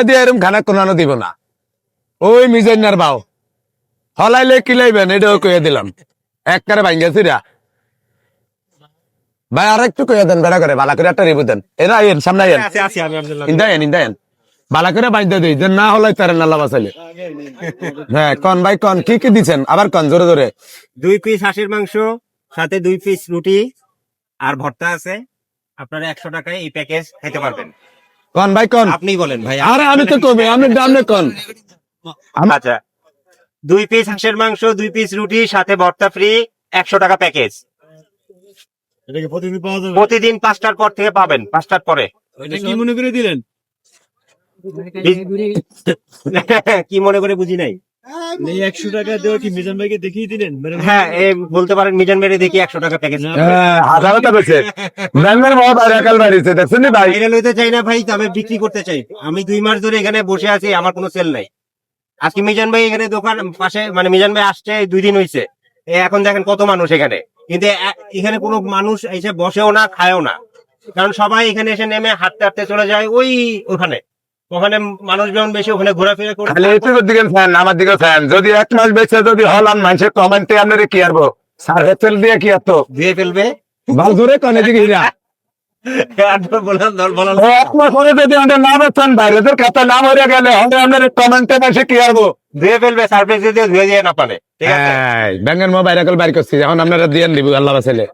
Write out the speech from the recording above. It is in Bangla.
দিয়ে এরকম খানা কোনানো দিব না ওই মিজাইনার বাও হলাইলে কিলাইবেন এটাও কইয়া দিলাম একবারে ভাঙ্গেছি রা ভাই আর একটু কইয়া দেন বেড়া করে বালা করে একটা রিবু দেন এরা আইন সামনে আইন ইন্দায়েন বালা করে বাইন্দা দিই যে না হলাই তার নাল্লা বাসাইলে হ্যাঁ কন ভাই কন কি কি দিচ্ছেন আবার কন জোরে জোরে 2 পিস হাঁসের মাংস সাথে 2 পিস রুটি আর ভর্তা আছে আপনারা 100 টাকায় এই প্যাকেজ খেতে পারবেন কন ভাই কন আপনি বলেন ভাই আরে আমি তো কমে আমি দামে কন আচ্ছা 2 পিস হাঁসের মাংস 2 পিস রুটি সাথে ভর্তা ফ্রি 100 টাকা প্যাকেজ প্রতিদিন 5টার পর থেকে পাবেন 5টার পরে কি মনে করে দিলেন কি মনে করে বুঝি নাই 100 টাকা দেওয়া কি মিজান ভাইকে দেখিয়ে দিলেন হ্যাঁ বলতে পারেন মিজান মেরে দেখি 100 টাকা প্যাকেজ হাজারটা বেছে ব্যাঙ্গের মহা বাইরাকাল বাড়িছে দেখছেন ভাই এটা লইতে চাই না ভাই তবে বিক্রি করতে চাই আমি 2 মাস ধরে এখানে বসে আছি আমার কোনো সেল নাই আজকে মিজান ভাই এখানে দোকান পাশে মানে মিজান ভাই আসছে 2 দিন হইছে এখন দেখেন কত মানুষ এখানে কিন্তু এখানে কোনো মানুষ এসে বসেও না খায়ও না কারণ সবাই এখানে এসে নেমে হাঁটতে হাঁটতে চলে যায় ওখানে মানুষ যেমন বেশি ওখানে ঘোরাফেরা করে খালি ইউটিউবের দিকে ফ্যান আমার দিকে ফ্যান যদি এক মাস বেঁচে যদি হলাম মানুষের কমেন্টে আপনারা কি আরবো স্যার হেতেল দিয়ে কি আতো ধুয়ে ফেলবে ভাল ধরে কনে দিকে হীরা ও এক মাস পরে যদি আমাদের নাম আছেন বাইরেদের খাতা নাম হয়ে গেলে হবে আপনার কমেন্টে বসে কি আরবো ধুয়ে ফেলবে সারপ্রাইজ দিয়ে ধুয়ে দিয়ে না পারে ঠিক আছে ব্যাঙ্গের মহা বাইরাকাল বাড়ি করছি এখন আপনারা দিয়ে দিব আল্লাহ বাসাইলে